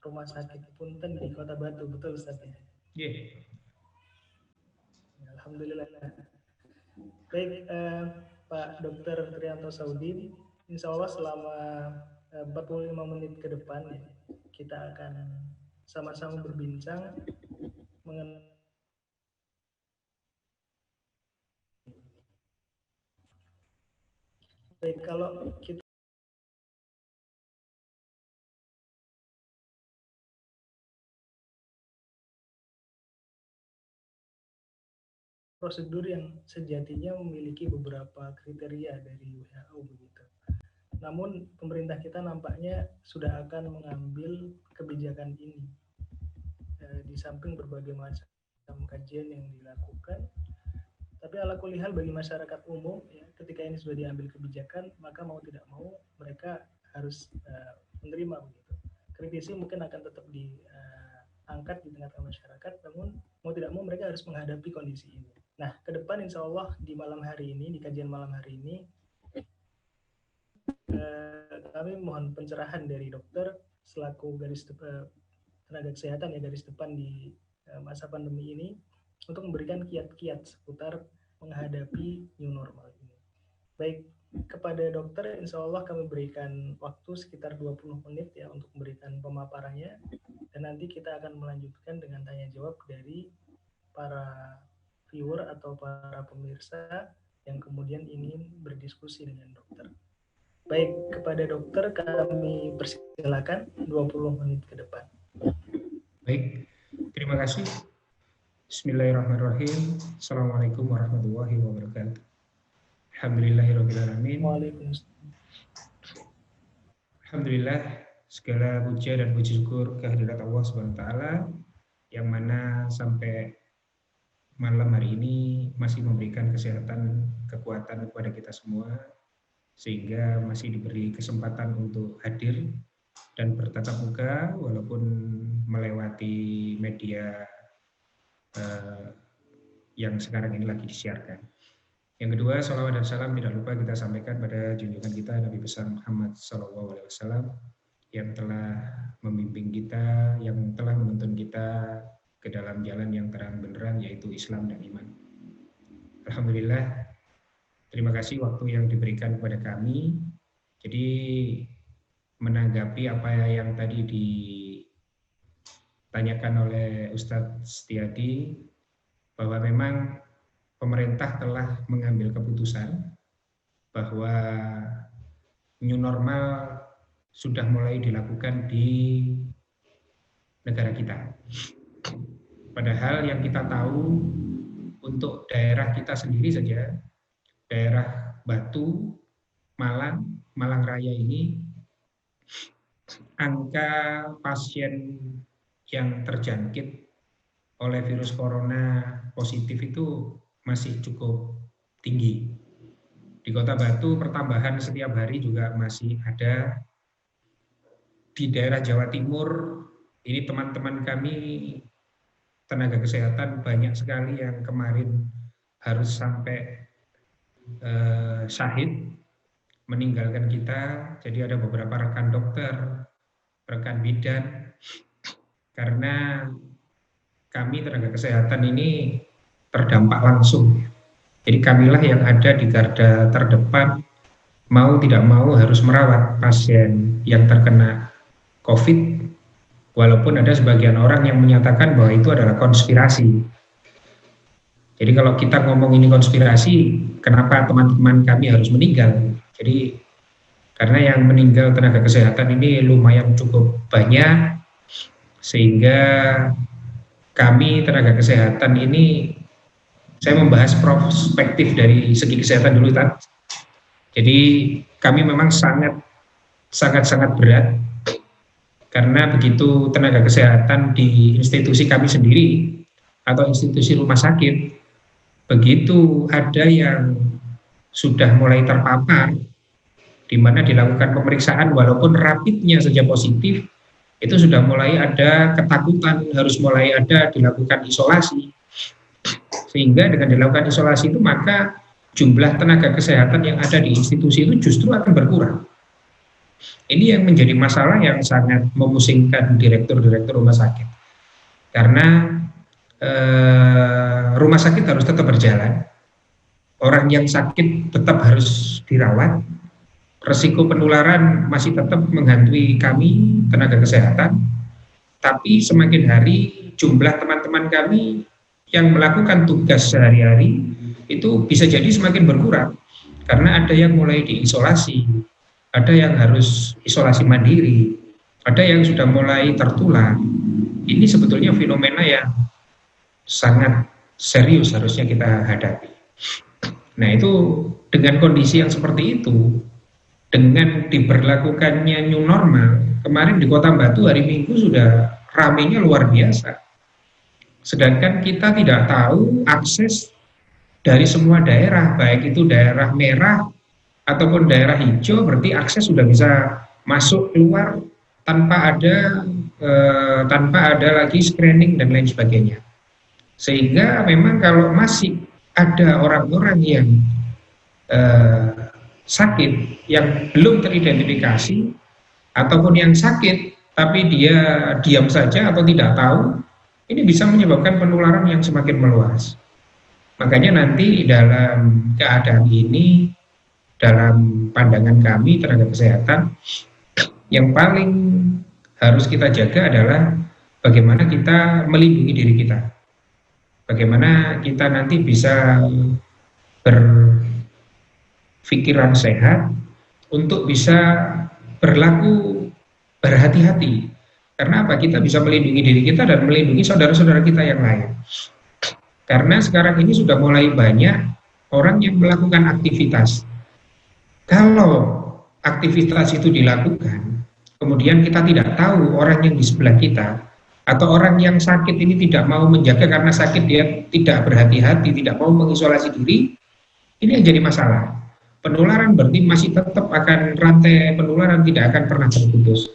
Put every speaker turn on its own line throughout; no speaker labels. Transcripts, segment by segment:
Rumah Sakit Punten di Kota Batu, betul Ustaz ya?
Yeah.
Alhamdulillah. Baik, Pak Dr. Trianto Saudin, insya Allah selama 45 menit ke depan ya, kita akan sama-sama berbincang mengenai baik kalau kita prosedur yang sejatinya memiliki beberapa kriteria dari WHO begitu. Namun pemerintah kita nampaknya sudah akan mengambil kebijakan ini di samping berbagai macam kajian yang dilakukan. Tapi ala kulli hal bagi masyarakat umum ya, ketika ini sudah diambil kebijakan, maka mau tidak mau mereka harus menerima begitu. Kritisi mungkin akan tetap diangkat di tengah-tengah masyarakat, namun mau tidak mau mereka harus menghadapi kondisi ini. Nah, ke depan insya Allah di malam hari ini, di kajian malam hari ini, kami mohon pencerahan dari dokter selaku tenaga kesehatan ya garis depan di masa pandemi ini untuk memberikan kiat-kiat seputar menghadapi new normal ini. Baik, kepada dokter insya Allah kami berikan waktu sekitar 20 menit ya untuk memberikan pemaparannya, dan nanti kita akan melanjutkan dengan tanya jawab dari para viewer atau para pemirsa yang kemudian ingin berdiskusi dengan dokter. Baik, kepada dokter kami persilakan 20 menit ke depan.
Baik, terima kasih. Bismillahirrahmanirrahim. Assalamualaikum warahmatullahi wabarakatuh. Alhamdulillahirrahmanirrahim.
Waalaikumsalam.
Alhamdulillah, segala puja dan puji syukur kehadirat Allah SWT yang mana sampai malam hari ini masih memberikan kesehatan, kekuatan kepada kita semua, sehingga masih diberi kesempatan untuk hadir dan bertatap muka walaupun melewati media yang sekarang ini lagi disiarkan. Yang kedua, salawat dan salam tidak lupa kita sampaikan pada junjungan kita Nabi besar Muhammad SAW yang telah membimbing kita, yang telah menuntun kita ke dalam jalan yang terang benderang, yaitu Islam dan iman. Alhamdulillah, terima kasih waktu yang diberikan kepada kami. Jadi menanggapi apa yang tadi ditanyakan oleh Ustadz Setiadi, bahwa memang pemerintah telah mengambil keputusan bahwa new normal sudah mulai dilakukan di negara kita. Padahal yang kita tahu untuk daerah kita sendiri saja, daerah Batu, Malang Raya ini, angka pasien yang terjangkit oleh virus corona positif itu masih cukup tinggi. Di Kota Batu pertambahan setiap hari juga masih ada. Di daerah Jawa Timur ini teman-teman kami tenaga kesehatan banyak sekali yang kemarin harus sampai syahid meninggalkan kita. Jadi ada beberapa rekan dokter, rekan bidan, karena kami tenaga kesehatan ini terdampak langsung. Jadi kamilah yang ada di garda terdepan, mau tidak mau harus merawat pasien yang terkena COVID, walaupun ada sebagian orang yang menyatakan bahwa itu adalah konspirasi. Jadi kalau kita ngomong ini konspirasi, kenapa teman-teman kami harus meninggal? Jadi karena yang meninggal tenaga kesehatan ini lumayan cukup banyak, sehingga kami tenaga kesehatan ini, saya membahas perspektif dari segi kesehatan dulu, Tan. Jadi kami memang sangat berat, karena begitu tenaga kesehatan di institusi kami sendiri atau institusi rumah sakit, begitu ada yang sudah mulai terpapar, di mana dilakukan pemeriksaan walaupun rapidnya saja positif, itu sudah mulai ada ketakutan, harus mulai ada dilakukan isolasi. Sehingga dengan dilakukan isolasi itu maka jumlah tenaga kesehatan yang ada di institusi itu justru akan berkurang. Ini yang menjadi masalah yang sangat memusingkan direktur-direktur rumah sakit. Karena rumah sakit harus tetap berjalan, orang yang sakit tetap harus dirawat, resiko penularan masih tetap menghantui kami, tenaga kesehatan, tapi semakin hari jumlah teman-teman kami yang melakukan tugas sehari-hari itu bisa jadi semakin berkurang, karena ada yang mulai diisolasi, ada yang harus isolasi mandiri, ada yang sudah mulai tertular. Ini sebetulnya fenomena yang sangat serius harusnya kita hadapi. Nah itu dengan kondisi yang seperti itu, dengan diberlakukannya new normal, kemarin di Kota Batu hari Minggu sudah ramenya luar biasa. Sedangkan kita tidak tahu akses dari semua daerah, baik itu daerah merah ataupun daerah hijau, berarti akses sudah bisa masuk keluar tanpa ada lagi screening dan lain sebagainya. Sehingga memang kalau masih ada orang-orang yang sakit yang belum teridentifikasi ataupun yang sakit tapi dia diam saja atau tidak tahu, ini bisa menyebabkan penularan yang semakin meluas. Makanya nanti dalam keadaan ini, dalam pandangan kami tenaga kesehatan, yang paling harus kita jaga adalah bagaimana kita melindungi diri kita. Bagaimana kita nanti bisa berpikiran sehat untuk bisa berlaku berhati-hati. Karena apa? Kita bisa melindungi diri kita dan melindungi saudara-saudara kita yang lain. Karena sekarang ini sudah mulai banyak orang yang melakukan aktivitas. Kalau aktivitas itu dilakukan, kemudian kita tidak tahu orang yang di sebelah kita, atau orang yang sakit ini tidak mau menjaga karena sakit dia tidak berhati-hati, tidak mau mengisolasi diri, ini yang jadi masalah. Penularan berarti masih tetap akan, rantai penularan tidak akan pernah terputus.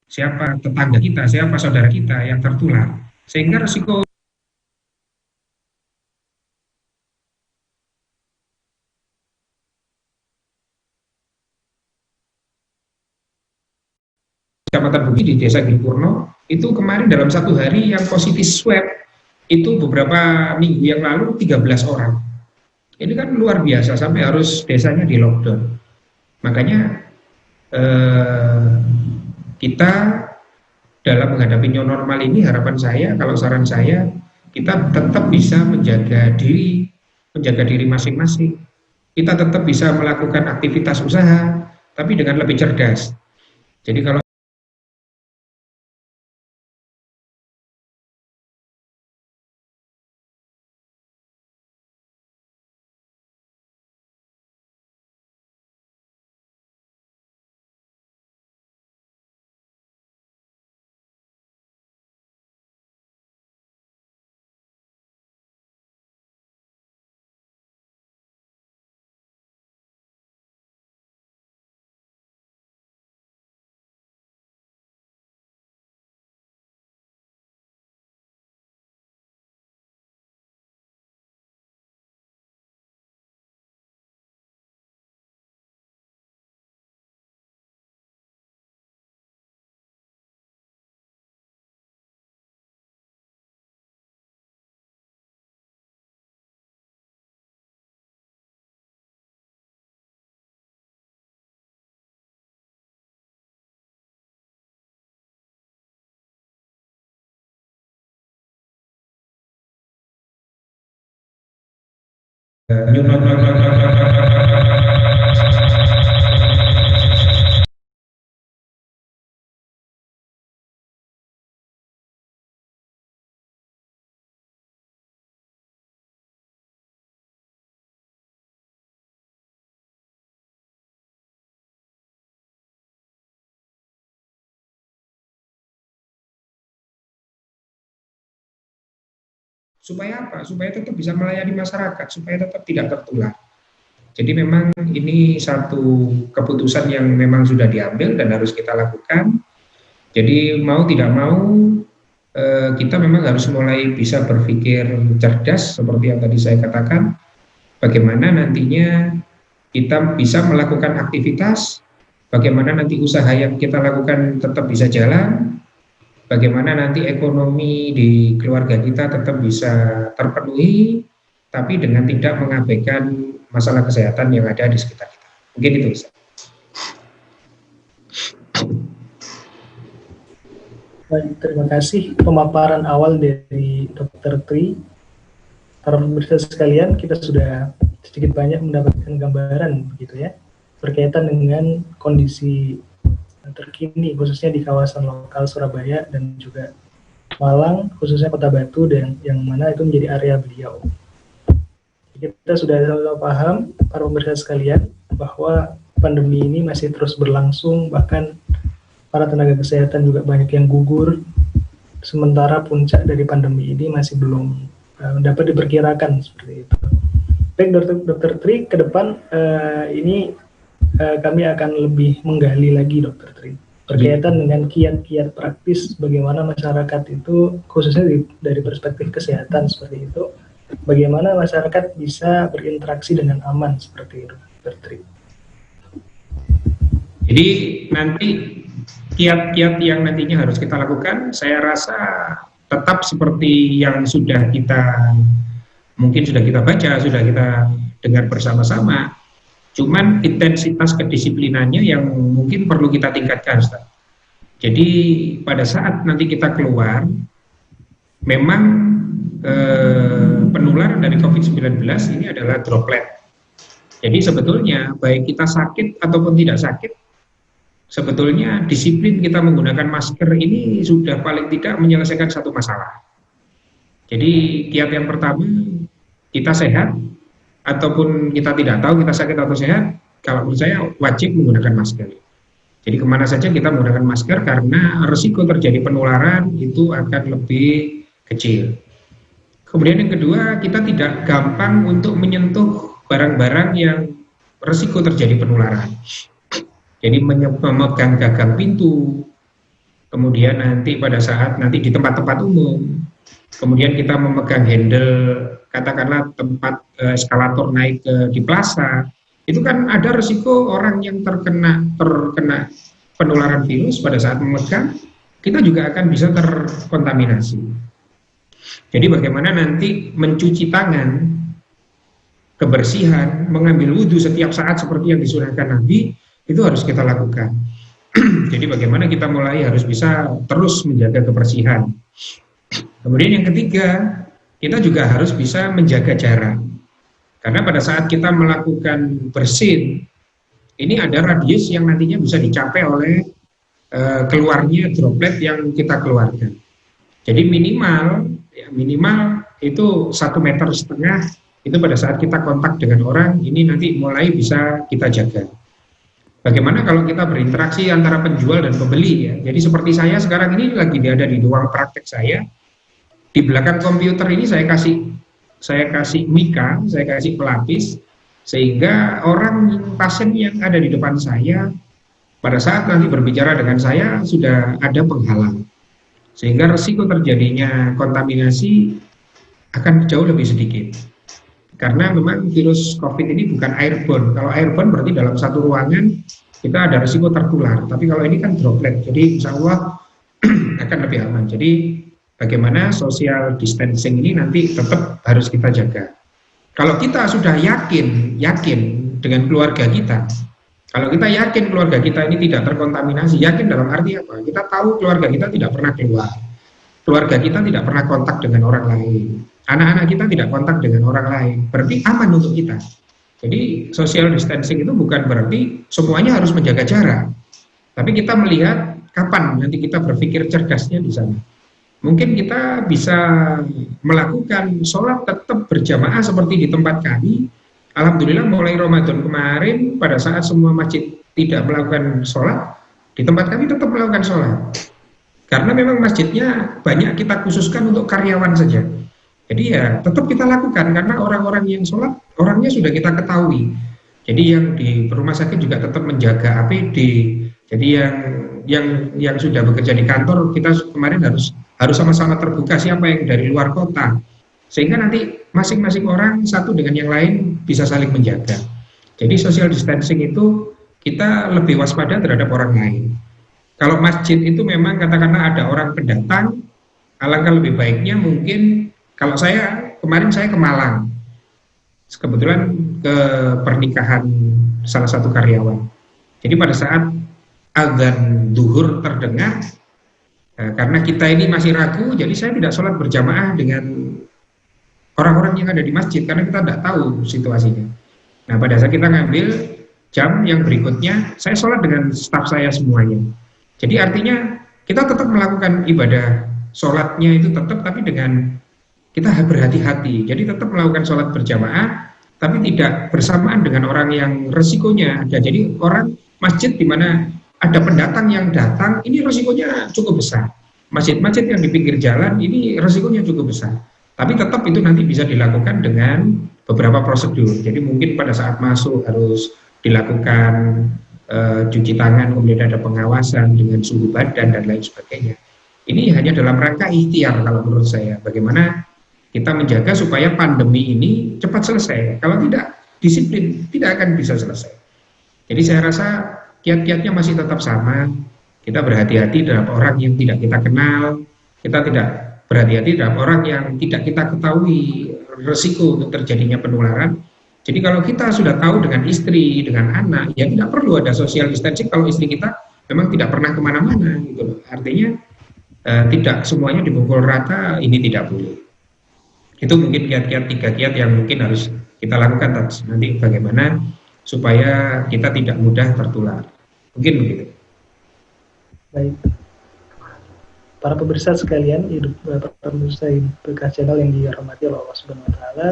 Siapa tetangga kita, siapa saudara kita yang tertular, sehingga resiko Kecamatan Bugis di Desa Gilpurno itu kemarin dalam satu hari yang positif swab itu beberapa minggu yang lalu 13 orang. Ini kan luar biasa sampai harus desanya di lockdown. Makanya eh, kita dalam menghadapi new normal ini, harapan saya, kalau saran saya, kita tetap bisa menjaga diri masing-masing. Kita tetap bisa melakukan aktivitas usaha, tapi dengan lebih cerdas. Jadi kalau new normal. Supaya apa? Supaya tetap bisa melayani masyarakat, supaya tetap tidak tertular. Jadi memang ini satu keputusan yang memang sudah diambil dan harus kita lakukan. Jadi mau tidak mau kita memang harus mulai bisa berpikir cerdas seperti yang tadi saya katakan. Bagaimana nantinya kita bisa melakukan aktivitas, bagaimana nanti usaha yang kita lakukan tetap bisa jalan, bagaimana nanti ekonomi di keluarga kita tetap bisa terpenuhi, tapi dengan tidak mengabaikan masalah kesehatan yang ada di sekitar kita. Mungkin itu bisa.
Baik, terima kasih pemaparan awal dari Dr. Tri. Para pemirsa sekalian, kita sudah sedikit banyak mendapatkan gambaran begitu ya, berkaitan dengan kondisi terkini khususnya di kawasan lokal Surabaya dan juga Malang, khususnya Kota Batu, dan yang mana itu menjadi area beliau. Kita sudah paham, para pemirsa sekalian, bahwa pandemi ini masih terus berlangsung, bahkan para tenaga kesehatan juga banyak yang gugur, sementara puncak dari pandemi ini masih belum dapat diperkirakan seperti itu. Baik, Dr. Tri, ke depan ini kami akan lebih menggali lagi, Dr. Tri, berkaitan dengan kiat-kiat praktis bagaimana masyarakat itu, khususnya dari perspektif kesehatan seperti itu, bagaimana masyarakat bisa berinteraksi dengan aman seperti itu, Dr. Tri.
Jadi nanti kiat-kiat yang nantinya harus kita lakukan, saya rasa tetap seperti yang sudah kita baca, sudah kita dengar bersama-sama. Cuman intensitas kedisiplinannya yang mungkin perlu kita tingkatkan, Ustaz. Jadi pada saat nanti kita keluar, memang penularan dari COVID-19 ini adalah droplet. Jadi sebetulnya baik kita sakit ataupun tidak sakit, sebetulnya disiplin kita menggunakan masker ini sudah paling tidak menyelesaikan satu masalah. Jadi kiat yang pertama, kita sehat ataupun kita tidak tahu kita sakit atau sehat, kalau menurut saya wajib menggunakan masker. Jadi kemana saja kita menggunakan masker karena risiko terjadi penularan itu akan lebih kecil. Kemudian yang kedua, kita tidak gampang untuk menyentuh barang-barang yang risiko terjadi penularan. Jadi memegang gagang pintu, kemudian nanti pada saat nanti di tempat-tempat umum, kemudian kita memegang handle, katakanlah tempat eskalator naik di plaza, itu kan ada risiko orang yang terkena penularan virus pada saat memegang, kita juga akan bisa terkontaminasi. Jadi bagaimana nanti mencuci tangan, kebersihan, mengambil wudhu setiap saat seperti yang disunahkan Nabi, itu harus kita lakukan. Jadi bagaimana kita mulai harus bisa terus menjaga kebersihan. Kemudian yang ketiga, kita juga harus bisa menjaga jarak. Karena pada saat kita melakukan bersin, ini ada radius yang nantinya bisa dicapai oleh keluarnya droplet yang kita keluarkan. Jadi minimal itu 1,5 meter itu pada saat kita kontak dengan orang, ini nanti mulai bisa kita jaga. Bagaimana kalau kita berinteraksi antara penjual dan pembeli ya? Jadi seperti saya sekarang ini lagi ada di ruang praktek saya. Di belakang komputer ini saya kasih mika, saya kasih pelapis, sehingga pasien yang ada di depan saya pada saat nanti berbicara dengan saya sudah ada penghalang. Sehingga risiko terjadinya kontaminasi akan jauh lebih sedikit. Karena memang virus COVID ini bukan airborne. Kalau airborne berarti dalam satu ruangan kita ada risiko tertular. Tapi kalau ini kan droplet, jadi insya Allah akan lebih aman. Jadi bagaimana social distancing ini nanti tetap harus kita jaga. Kalau kita sudah yakin dengan keluarga kita, kalau kita yakin keluarga kita ini tidak terkontaminasi, yakin dalam arti apa? Kita tahu keluarga kita tidak pernah keluar, keluarga kita tidak pernah kontak dengan orang lain, anak-anak kita tidak kontak dengan orang lain, berarti aman untuk kita. Jadi social distancing itu bukan berarti semuanya harus menjaga jarak, tapi kita melihat kapan nanti kita berpikir cerdasnya di sana. Mungkin kita bisa melakukan sholat tetap berjamaah seperti di tempat kami. Alhamdulillah mulai Ramadan kemarin pada saat semua masjid tidak melakukan sholat, di tempat kami tetap melakukan sholat. Karena memang masjidnya banyak kita khususkan untuk karyawan saja. Jadi ya tetap kita lakukan karena orang-orang yang sholat orangnya sudah kita ketahui. Jadi yang di rumah sakit juga tetap menjaga APD. Jadi yang sudah bekerja di kantor kita kemarin harus sama-sama terbuka siapa yang dari luar kota. Sehingga nanti masing-masing orang satu dengan yang lain bisa saling menjaga. Jadi social distancing itu kita lebih waspada terhadap orang lain. Kalau masjid itu memang katakanlah ada orang pendatang, alangkah lebih baiknya mungkin kalau kemarin saya ke Malang, kebetulan ke pernikahan salah satu karyawan. Jadi pada saat azan zuhur terdengar, karena kita ini masih ragu, jadi saya tidak sholat berjamaah dengan orang-orang yang ada di masjid, karena kita tidak tahu situasinya. Nah pada saat kita ngambil jam yang berikutnya, saya sholat dengan staf saya semuanya. Jadi artinya kita tetap melakukan ibadah sholatnya itu tetap, tapi dengan kita berhati-hati, jadi tetap melakukan sholat berjamaah, tapi tidak bersamaan dengan orang yang resikonya ada. Jadi orang masjid di mana ada pendatang yang datang, ini resikonya cukup besar. Masjid-masjid yang di pinggir jalan, ini resikonya cukup besar. Tapi tetap itu nanti bisa dilakukan dengan beberapa prosedur. Jadi mungkin pada saat masuk harus dilakukan cuci tangan, kemudian ada pengawasan dengan suhu badan dan lain sebagainya. Ini hanya dalam rangka ikhtiar kalau menurut saya. Bagaimana kita menjaga supaya pandemi ini cepat selesai. Kalau tidak disiplin, tidak akan bisa selesai. Jadi saya rasa kiat-kiatnya masih tetap sama. Kita berhati-hati terhadap orang yang tidak kita kenal. Kita tidak berhati-hati terhadap orang yang tidak kita ketahui resiko untuk terjadinya penularan. Jadi kalau kita sudah tahu dengan istri, dengan anak, ya tidak perlu ada social distancing kalau istri kita memang tidak pernah kemana-mana. Gitu. Artinya tidak semuanya dipukul rata, ini tidak boleh. Itu mungkin kiat-kiat 3 kiat yang mungkin harus kita lakukan nanti bagaimana supaya kita tidak mudah tertular. Mungkin begitu.
Baik. Para pemirsa sekalian, para pemirsa PK Channel yang dirahmati oleh Allah Subhanahu wa taala,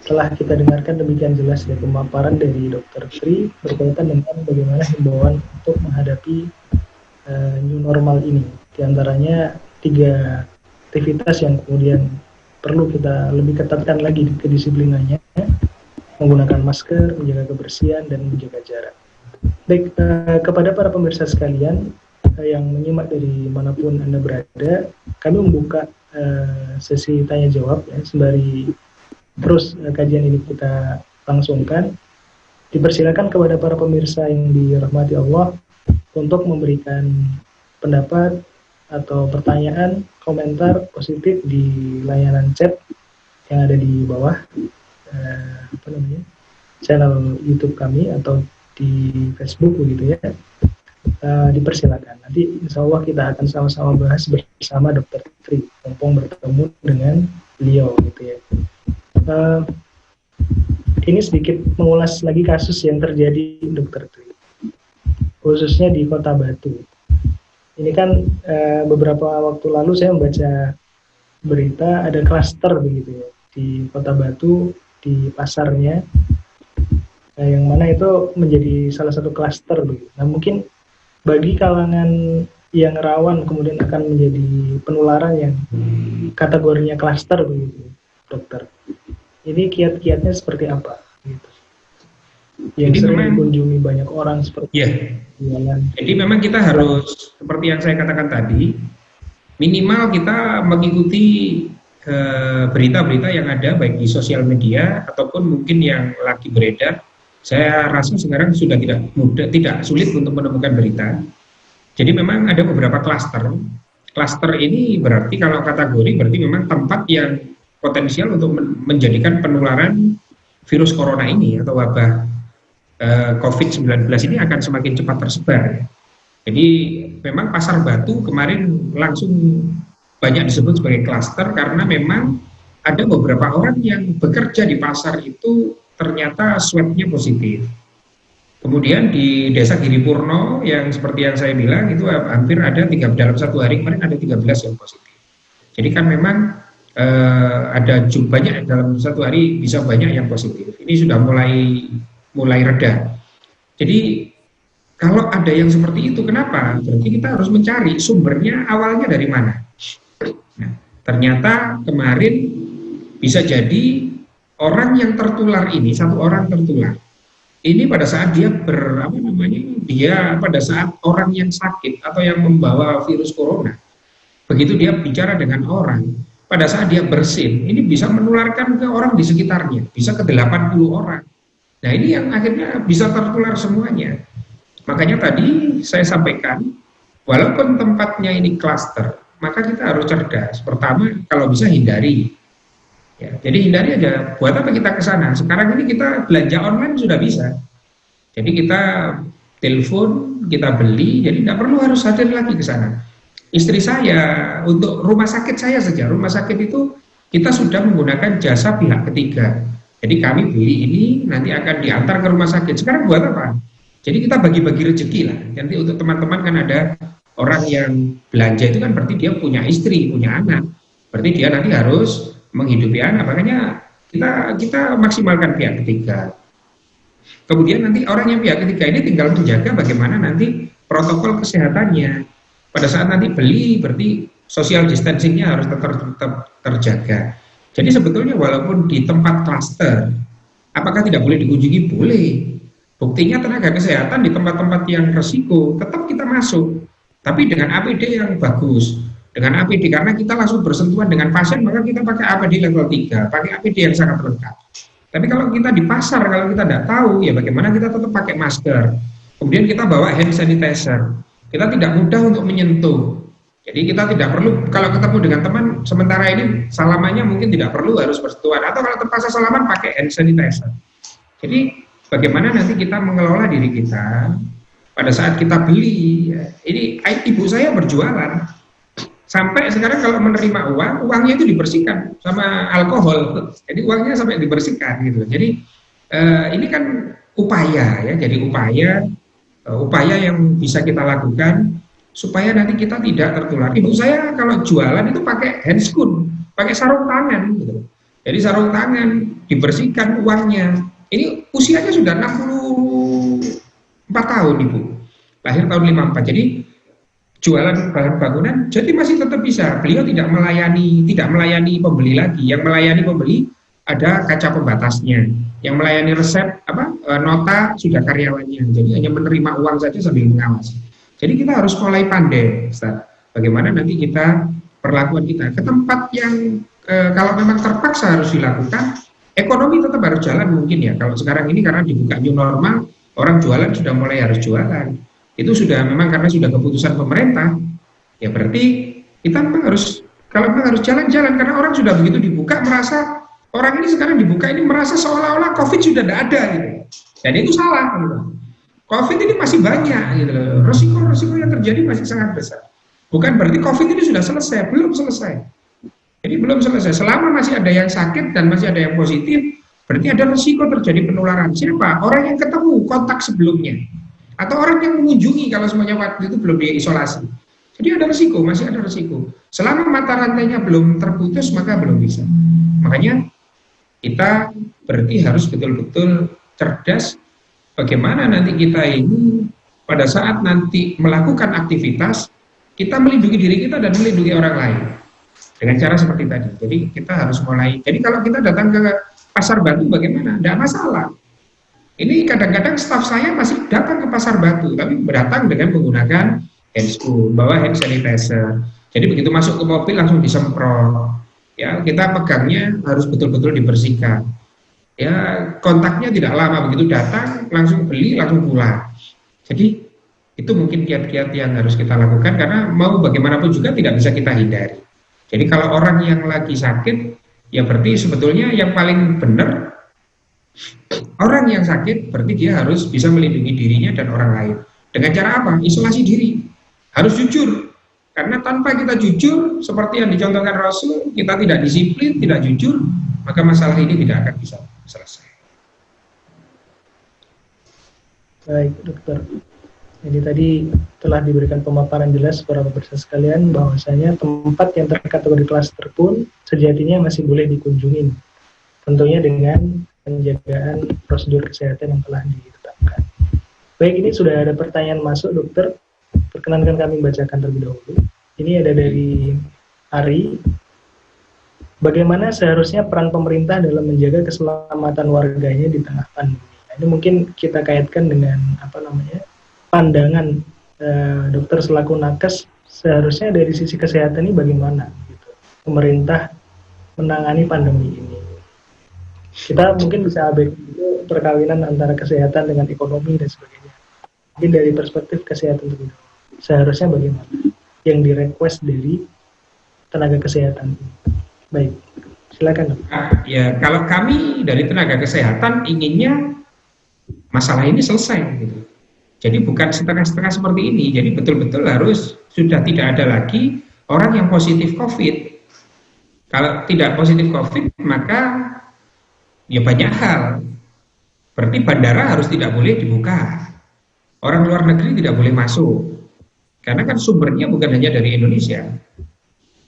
setelah kita dengarkan demikian jelas dari pemaparan dari Dr. Tri berkaitan dengan bagaimana himbauan untuk menghadapi new normal ini. Di antaranya 3 aktivitas yang kemudian perlu kita lebih ketatkan lagi kedisiplinannya, menggunakan masker, menjaga kebersihan, dan menjaga jarak. Baik, kepada para pemirsa sekalian yang menyimak dari manapun Anda berada, kami membuka sesi tanya jawab ya, sembari terus kajian ini kita langsungkan. Dipersilakan kepada para pemirsa yang dirahmati Allah untuk memberikan pendapat atau pertanyaan, komentar positif di layanan chat yang ada di bawah channel YouTube kami atau di Facebook begitu ya. Dipersilakan. Nanti insya Allah kita akan sama-sama bahas bersama Dr. Tri, mumpung bertemu dengan beliau gitu ya. Ini sedikit mengulas lagi kasus yang terjadi Dr. Tri, khususnya di Kota Batu. Ini kan beberapa waktu lalu saya membaca berita ada klaster begitu ya di Kota Batu, di pasarnya, yang mana itu menjadi salah satu klaster begitu. Nah mungkin bagi kalangan yang rawan kemudian akan menjadi penularan yang kategorinya klaster begitu, dokter. Ini kiat-kiatnya seperti apa? Gitu. Yang sering dikunjungi banyak orang seperti
Jadi memang kita harus seperti yang saya katakan tadi, minimal kita mengikuti berita-berita yang ada baik di sosial media ataupun mungkin yang lagi beredar. Saya rasa sekarang sudah tidak sulit untuk menemukan berita. Jadi memang ada beberapa klaster. Klaster ini berarti kalau kategori berarti memang tempat yang potensial untuk menjadikan penularan virus corona ini atau wabah COVID-19 ini akan semakin cepat tersebar. Jadi memang Pasar Batu kemarin langsung banyak disebut sebagai klaster karena memang ada beberapa orang yang bekerja di pasar itu ternyata swabnya positif. Kemudian di Desa Giripurno yang seperti yang saya bilang itu hampir ada dalam satu hari kemarin ada 13 yang positif. Jadi kan memang ada banyak dalam satu hari bisa banyak yang positif. Ini sudah mulai reda. Jadi kalau ada yang seperti itu, kenapa? Berarti kita harus mencari sumbernya awalnya dari mana. Nah, ternyata kemarin bisa jadi orang yang tertular ini, satu orang tertular. Ini pada saat dia pada saat orang yang sakit atau yang membawa virus corona, begitu dia bicara dengan orang, pada saat dia bersin, ini bisa menularkan ke orang di sekitarnya, bisa ke 80 orang. Nah ini yang akhirnya bisa tertular semuanya. Makanya tadi saya sampaikan, walaupun tempatnya ini klaster, maka kita harus cerdas. Pertama, kalau bisa hindari. Ya, jadi hindari aja. Buat apa kita ke sana? Sekarang ini kita belanja online sudah bisa. Jadi kita telepon, kita beli, jadi tidak perlu harus hadir lagi ke sana. Istri saya, untuk rumah sakit saya saja, rumah sakit itu kita sudah menggunakan jasa pihak ketiga. Jadi kami beli ini, nanti akan diantar ke rumah sakit. Sekarang buat apa? Jadi kita bagi-bagi rezeki lah. Nanti untuk teman-teman kan ada orang yang belanja itu kan berarti dia punya istri, punya anak. Berarti dia nanti harus menghidupi anak, makanya kita maksimalkan pihak ketiga. Kemudian nanti orang yang pihak ketiga ini tinggal menjaga bagaimana nanti protokol kesehatannya. Pada saat nanti beli, berarti social distancingnya harus tetap terjaga. Jadi sebetulnya walaupun di tempat klaster, apakah tidak boleh dikunjungi? Boleh. Buktinya tenaga kesehatan di tempat-tempat yang resiko, tetap kita masuk. Tapi dengan APD yang bagus. Dengan APD, karena kita langsung bersentuhan dengan pasien, maka kita pakai APD level 3, pakai APD yang sangat lengkap. Tapi kalau kita di pasar, kalau kita tidak tahu, ya bagaimana kita tetap pakai masker. Kemudian kita bawa hand sanitizer. Kita tidak mudah untuk menyentuh. Jadi kita tidak perlu, kalau ketemu dengan teman, sementara ini salamannya mungkin tidak perlu harus bersentuhan. Atau kalau terpaksa salaman, pakai hand sanitizer. Jadi bagaimana nanti kita mengelola diri kita, pada saat kita beli, ini ibu saya berjualan, sampai sekarang kalau menerima uangnya itu dibersihkan sama alkohol. Jadi uangnya sampai dibersihkan gitu. Jadi ini kan upaya ya. Jadi upaya yang bisa kita lakukan supaya nanti kita tidak tertular. Ibu saya kalau jualan itu pakai handscoon, pakai sarung tangan gitu. Jadi sarung tangan dibersihkan uangnya. Ini usianya sudah 64 tahun Ibu. Lahir tahun 54. Jadi jualan bahan bangunan, jadi masih tetap bisa. Beliau tidak melayani pembeli lagi. Yang melayani pembeli ada kaca pembatasnya. Yang melayani resep nota sudah karyawannya. Jadi hanya menerima uang saja sambil mengawasi. Jadi kita harus mulai pandai, Ustaz. Bagaimana nanti kita perlakuan kita ke tempat yang kalau memang terpaksa harus dilakukan, ekonomi tetap harus jalan mungkin ya. Kalau sekarang ini karena dibuka new normal, orang jualan sudah mulai harus jualan. Itu sudah memang karena sudah keputusan pemerintah, ya berarti kita memang harus, kalau memang harus jalan-jalan, karena orang sudah begitu dibuka merasa, orang ini sekarang dibuka ini merasa seolah-olah COVID sudah tidak ada gitu. Dan itu salah gitu. COVID ini masih banyak gitu. Resiko-resiko yang terjadi masih sangat besar. Bukan berarti COVID ini sudah selesai, belum selesai. Jadi belum selesai, selama masih ada yang sakit dan masih ada yang positif, berarti ada resiko terjadi penularan. Siapa? Orang yang ketemu kontak sebelumnya. Atau orang yang mengunjungi kalau semuanya waktu itu belum diisolasi. Jadi ada resiko, masih ada resiko. Selama mata rantainya belum terputus, maka belum bisa. Makanya kita berarti harus betul-betul cerdas bagaimana nanti kita ini pada saat nanti melakukan aktivitas, kita melindungi diri kita dan melindungi orang lain. Dengan cara seperti tadi. Jadi kita harus mulai. Jadi kalau kita datang ke Pasar Batu bagaimana? Tidak masalah. Ini kadang-kadang staf saya masih datang ke Pasar Batu, tapi datang dengan menggunakan handscoon, bawa hand sanitizer. Jadi begitu masuk ke mobil langsung disemprot. Ya, kita pegangnya harus betul-betul dibersihkan. Ya, kontaknya tidak lama, begitu datang langsung beli, langsung pulang. Jadi itu mungkin kiat-kiat yang harus kita lakukan karena mau bagaimanapun juga tidak bisa kita hindari. Jadi kalau orang yang lagi sakit, ya berarti sebetulnya yang paling benar orang yang sakit berarti dia harus bisa melindungi dirinya dan orang lain. Dengan cara apa? Isolasi diri. Harus jujur. Karena tanpa kita jujur, seperti yang dicontohkan Rasul, kita tidak disiplin, tidak jujur, maka masalah ini tidak akan bisa selesai.
Baik, dokter. Jadi tadi telah diberikan pemaparan jelas para pemirsa sekalian bahwasanya tempat yang terkategori klaster pun sejatinya masih boleh dikunjungi, tentunya dengan penjagaan prosedur kesehatan yang telah ditetapkan. Baik, ini sudah ada pertanyaan masuk, dokter. Perkenankan kami bacakan terlebih dahulu. Ini ada dari Ari. Bagaimana seharusnya peran pemerintah dalam menjaga keselamatan warganya di tengah pandemi? Ini mungkin kita kaitkan dengan pandangan dokter selaku nakes, seharusnya dari sisi kesehatan ini bagaimana gitu, pemerintah menangani pandemi ini. Kita mungkin bisa abaikan itu perkawinan antara kesehatan dengan ekonomi dan sebagainya. Mungkin dari perspektif kesehatan itu seharusnya bagaimana yang di-request dari tenaga kesehatan. Baik, silakan, Dok.
Ya, kalau kami dari tenaga kesehatan inginnya masalah ini selesai gitu. Jadi bukan setengah-setengah seperti ini. Jadi betul-betul harus sudah tidak ada lagi orang yang positif COVID. Kalau tidak positif COVID, maka ya banyak hal. Berarti bandara harus tidak boleh dibuka. Orang luar negeri tidak boleh masuk. Karena kan sumbernya bukan hanya dari Indonesia.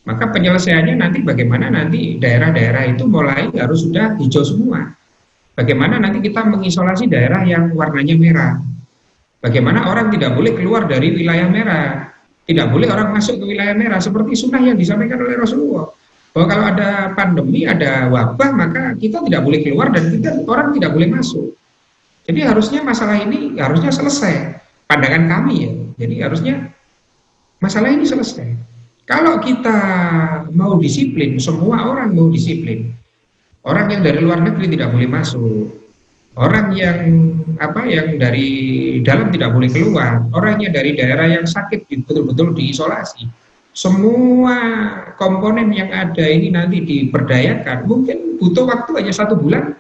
Maka penyelesaiannya nanti bagaimana nanti daerah-daerah itu mulai harus sudah hijau semua. Bagaimana nanti kita mengisolasi daerah yang warnanya merah. Bagaimana orang tidak boleh keluar dari wilayah merah, tidak boleh orang masuk ke wilayah merah, seperti sunnah yang disampaikan oleh Rasulullah. Bahwa kalau ada pandemi, ada wabah, maka kita tidak boleh keluar dan orang tidak boleh masuk. Jadi harusnya masalah ini harusnya selesai. Pandangan kami ya. Jadi harusnya masalah ini selesai. Kalau kita mau disiplin, semua orang mau disiplin. Orang yang dari luar negeri tidak boleh masuk. Orang yang dari dalam tidak boleh keluar, orang yang dari daerah yang sakit betul-betul diisolasi. Semua komponen yang ada ini nanti diberdayakan, mungkin butuh waktu hanya 1 bulan,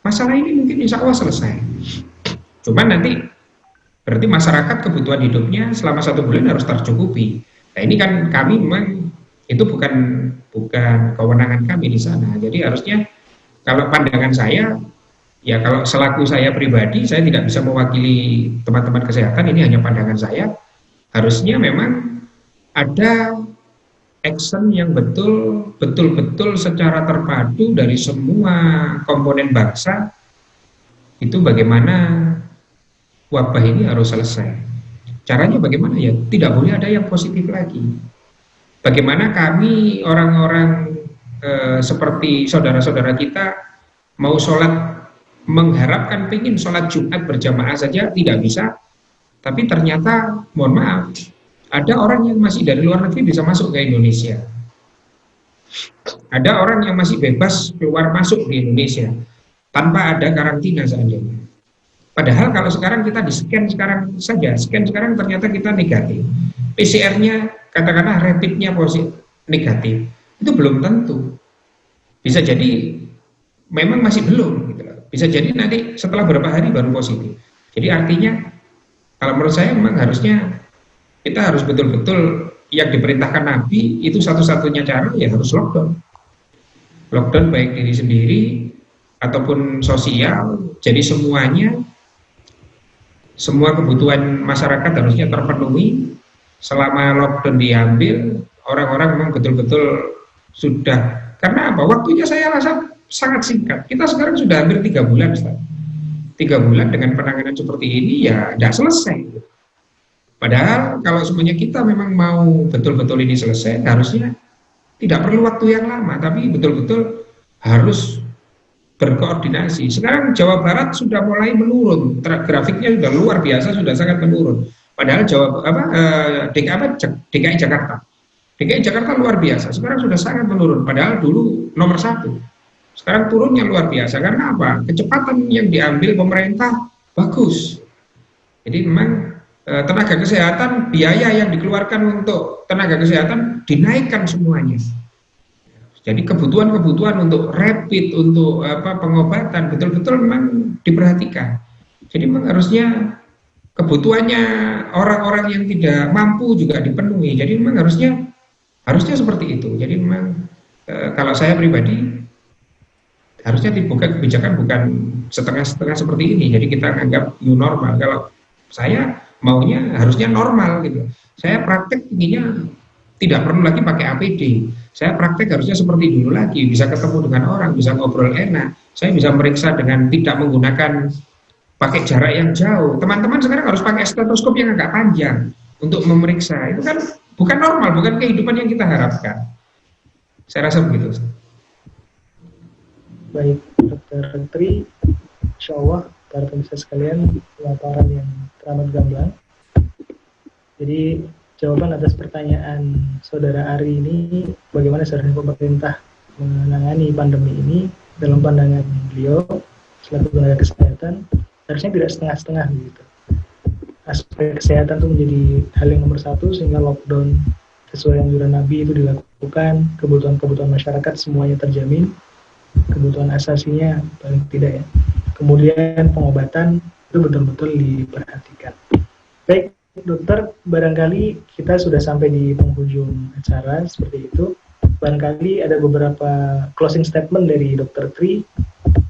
masalah ini mungkin insya Allah selesai. Cuman nanti berarti masyarakat kebutuhan hidupnya selama 1 bulan harus tercukupi. Nah ini kan kami memang itu bukan kewenangan kami di sana. Jadi harusnya kalau pandangan saya, ya kalau selaku saya pribadi, saya tidak bisa mewakili teman-teman kesehatan, ini hanya pandangan saya, harusnya memang ada action yang betul-betul secara terpadu dari semua komponen bangsa, itu bagaimana wabah ini harus selesai. Caranya bagaimana ya? Tidak boleh ada yang positif lagi. Bagaimana kami orang-orang seperti saudara-saudara kita mau sholat, mengharapkan pengen sholat Jumat berjamaah saja tidak bisa, tapi ternyata mohon maaf ada orang yang masih dari luar negeri bisa masuk ke Indonesia, ada orang yang masih bebas keluar masuk di Indonesia tanpa ada karantina seandainya. Padahal kalau sekarang kita di scan sekarang ternyata kita negatif, PCR-nya katakanlah rapidnya negatif, itu belum tentu, bisa jadi memang masih belum gitu loh. Bisa jadi nanti setelah beberapa hari baru positif. Jadi artinya kalau menurut saya memang harusnya kita harus betul-betul yang diperintahkan Nabi itu satu-satunya cara ya harus lockdown. Lockdown baik diri sendiri ataupun sosial. Jadi semua kebutuhan masyarakat harusnya terpenuhi. Selama lockdown diambil, orang-orang memang betul-betul sudah, karena apa? Waktunya saya rasa sangat singkat. Kita sekarang sudah hampir 3 bulan, Ustaz. 3 bulan dengan penanganan seperti ini ya tidak selesai. Padahal kalau semuanya kita memang mau betul-betul ini selesai, harusnya tidak perlu waktu yang lama, tapi betul-betul harus berkoordinasi. Sekarang Jawa Barat sudah mulai menurun, grafiknya sudah luar biasa, sudah sangat menurun. Padahal DKI Jakarta luar biasa, sekarang sudah sangat menurun. Padahal dulu nomor 1. Sekarang turunnya luar biasa. Karena apa? Kecepatan yang diambil pemerintah bagus. Jadi memang tenaga kesehatan, biaya yang dikeluarkan untuk tenaga kesehatan dinaikkan semuanya. Jadi kebutuhan untuk rapid, untuk pengobatan betul-betul memang diperhatikan. Jadi memang harusnya kebutuhannya orang-orang yang tidak mampu juga dipenuhi. Jadi memang harusnya seperti itu. Jadi memang kalau saya pribadi harusnya dibuka kebijakan bukan setengah-setengah seperti ini. Jadi kita anggap new normal. Kalau saya maunya harusnya normal gitu. Saya praktek intinya tidak perlu lagi pakai APD. Saya praktek harusnya seperti dulu lagi, bisa ketemu dengan orang, bisa ngobrol enak. Saya bisa meriksa dengan tidak menggunakan pakai jarak yang jauh. Teman-teman sekarang harus pakai stetoskop yang agak panjang untuk memeriksa. Itu kan bukan normal, bukan kehidupan yang kita harapkan. Saya rasa begitu.
Baik, Dr. Tri, insya Allah para pemirsa sekalian, laporan yang teramat gamblang. Jadi jawaban atas pertanyaan Saudara Ari ini, bagaimana seharusnya pemerintah menangani pandemi ini dalam pandangan beliau selaku tenaga kesehatan, harusnya tidak setengah-setengah begitu. Aspek kesehatan itu menjadi hal yang nomor satu, sehingga lockdown sesuai anjuran Nabi itu dilakukan, kebutuhan-kebutuhan masyarakat semuanya terjamin, kebutuhan asasinya paling tidak ya. Kemudian pengobatan itu betul-betul diperhatikan. Baik, dokter, barangkali kita sudah sampai di penghujung acara seperti itu. Barangkali ada beberapa closing statement dari Dr. Tri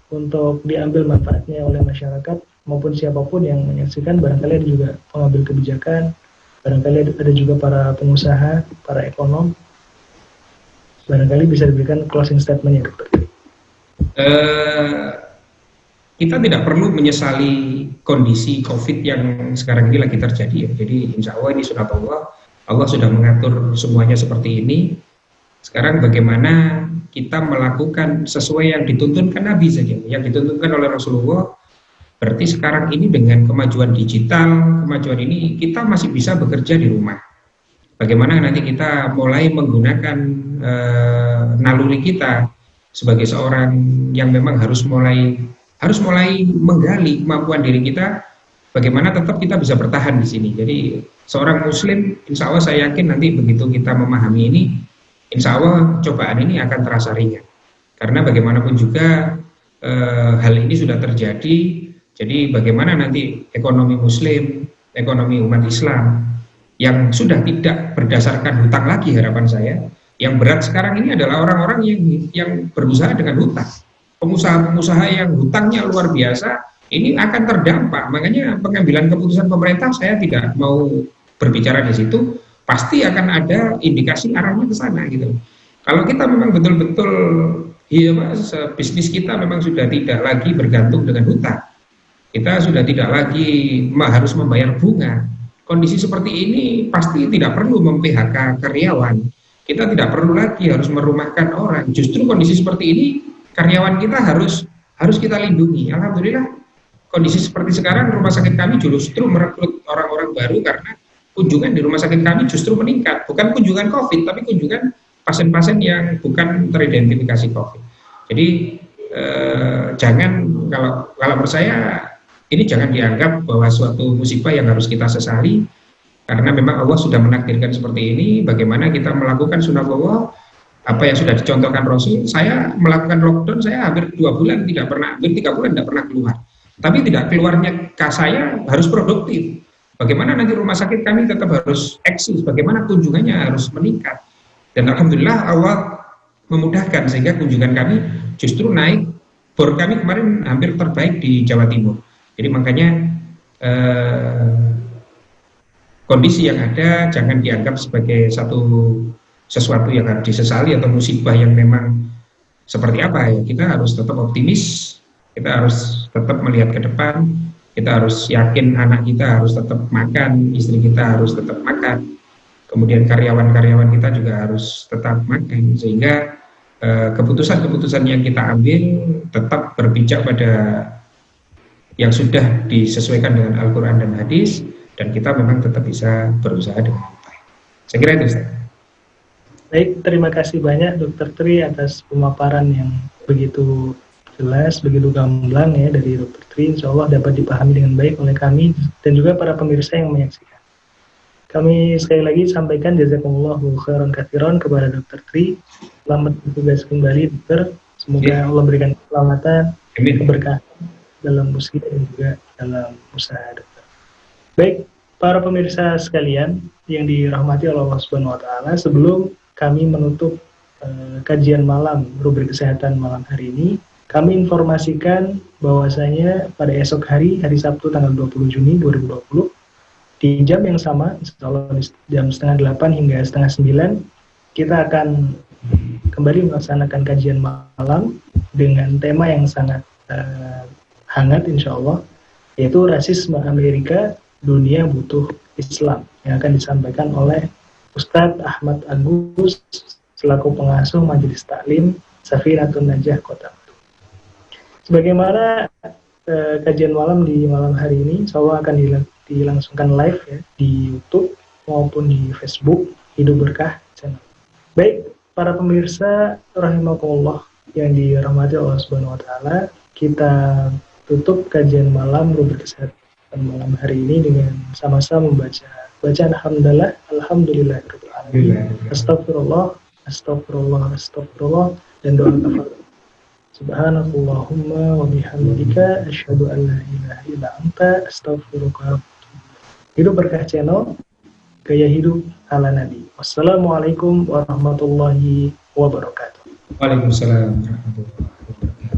untuk diambil manfaatnya oleh masyarakat maupun siapapun yang menyaksikan. Barangkali ada juga pengambil kebijakan, barangkali ada juga para pengusaha, para ekonom. Barangkali bisa diberikan closing statement ya, Dr. Tri.
Kita tidak perlu menyesali kondisi COVID yang sekarang ini lagi terjadi ya. Jadi insya Allah ini sunatullah, Allah sudah mengatur semuanya seperti ini. Sekarang bagaimana kita melakukan sesuai yang dituntunkan Nabi saja, yang dituntunkan oleh Rasulullah. Berarti sekarang ini dengan kemajuan digital, kemajuan ini kita masih bisa bekerja di rumah. Bagaimana nanti kita mulai menggunakan naluri kita sebagai seorang yang memang harus mulai menggali kemampuan diri kita, bagaimana tetap kita bisa bertahan di sini. Jadi seorang muslim, insya Allah saya yakin nanti begitu kita memahami ini, insya Allah cobaan ini akan terasa ringan. Karena bagaimanapun juga hal ini sudah terjadi, jadi bagaimana nanti ekonomi muslim, ekonomi umat Islam, yang sudah tidak berdasarkan hutang lagi harapan saya, yang berat sekarang ini adalah orang-orang yang berusaha dengan hutang. Pengusaha-pengusaha yang hutangnya luar biasa, ini akan terdampak. Makanya pengambilan keputusan pemerintah, saya tidak mau berbicara di situ, pasti akan ada indikasi arahnya ke sana gitu. Kalau kita memang betul-betul, ya mas, bisnis kita memang sudah tidak lagi bergantung dengan hutang, kita sudah tidak lagi harus membayar bunga. Kondisi seperti ini pasti tidak perlu mem-PHK karyawan. Kita tidak perlu lagi harus merumahkan orang. Justru kondisi seperti ini, karyawan kita harus kita lindungi. Alhamdulillah kondisi seperti sekarang rumah sakit kami justru merekrut orang-orang baru karena kunjungan di rumah sakit kami justru meningkat. Bukan kunjungan COVID, tapi kunjungan pasien-pasien yang bukan teridentifikasi COVID. Jadi jangan, kalau menurut saya ini jangan dianggap bahwa suatu musibah yang harus kita sesali, karena memang Allah sudah menakdirkan seperti ini. Bagaimana kita melakukan sunatullah, apa yang sudah dicontohkan Rasul. Saya melakukan lockdown, saya hampir 2 bulan tidak pernah, hampir 3 bulan tidak pernah keluar. Tapi tidak keluarnya saya harus produktif. Bagaimana nanti rumah sakit kami tetap harus eksis, bagaimana kunjungannya harus meningkat. Dan alhamdulillah Allah memudahkan sehingga kunjungan kami justru naik. Bor kami kemarin hampir terbaik di Jawa Timur. Jadi makanya kondisi yang ada jangan dianggap sebagai sesuatu yang harus disesali atau musibah yang memang seperti apa ya. Kita harus tetap optimis, kita harus tetap melihat ke depan, kita harus yakin anak kita harus tetap makan, istri kita harus tetap makan, kemudian karyawan-karyawan kita juga harus tetap makan, sehingga keputusan-keputusan yang kita ambil tetap berpijak pada yang sudah disesuaikan dengan Al-Quran dan Hadis, dan kita memang tetap bisa berusaha dengan baik. Saya kira itu, Ustaz.
Baik, terima kasih banyak Dr. Tri atas pemaparan yang begitu jelas, begitu gamblang ya dari Dr. Tri. Insya Allah dapat dipahami dengan baik oleh kami dan juga para pemirsa yang menyaksikan. Kami sekali lagi sampaikan jazakumullahu khairan katsiran kepada Dr. Tri. Selamat bertugas kembali, Dokter. Semoga Allah berikan keselamatan, keberkahan dalam musibah dan juga dalam usaha, Dokter. Baik, para pemirsa sekalian yang dirahmati Allah Subhanahu wa taala, sebelum kami menutup kajian malam rubrik kesehatan malam hari ini, kami informasikan bahwasanya pada esok hari, hari Sabtu tanggal 20 Juni 2020, di jam yang sama, insya Allah di jam setengah 8 hingga setengah 9, kita akan kembali melaksanakan kajian malam dengan tema yang sangat hangat insya Allah, yaitu rasisme Amerika, dunia butuh Islam, yang akan disampaikan oleh Ustadz Ahmad Agus selaku pengasuh Majelis Taklim Safinatun Najah Kota Batu. Sebagaimana kajian malam di malam hari ini, insya Allah akan dilangsungkan live ya, di YouTube maupun di Facebook Hidup Berkah channel. Baik, para pemirsa rahimakumullah yang dirahmati Allah Subhanahu wa taala, kita tutup kajian malam rubrik kesehatan malam hari ini dengan sama-sama membaca bacaan alhamdulillahirabbil alamin, astagfirullah, astagfirullah, astagfirullah, dan doa kafarat. Subhanakallahumma wa bihamdika asyhadu an la ilaha illa anta astaghfiruka. Hidup Berkah channel, gaya hidup ala Nabi. Wassalamualaikum warahmatullahi wabarakatuh.
Waalaikumsalam warahmatullahi wabarakatuh.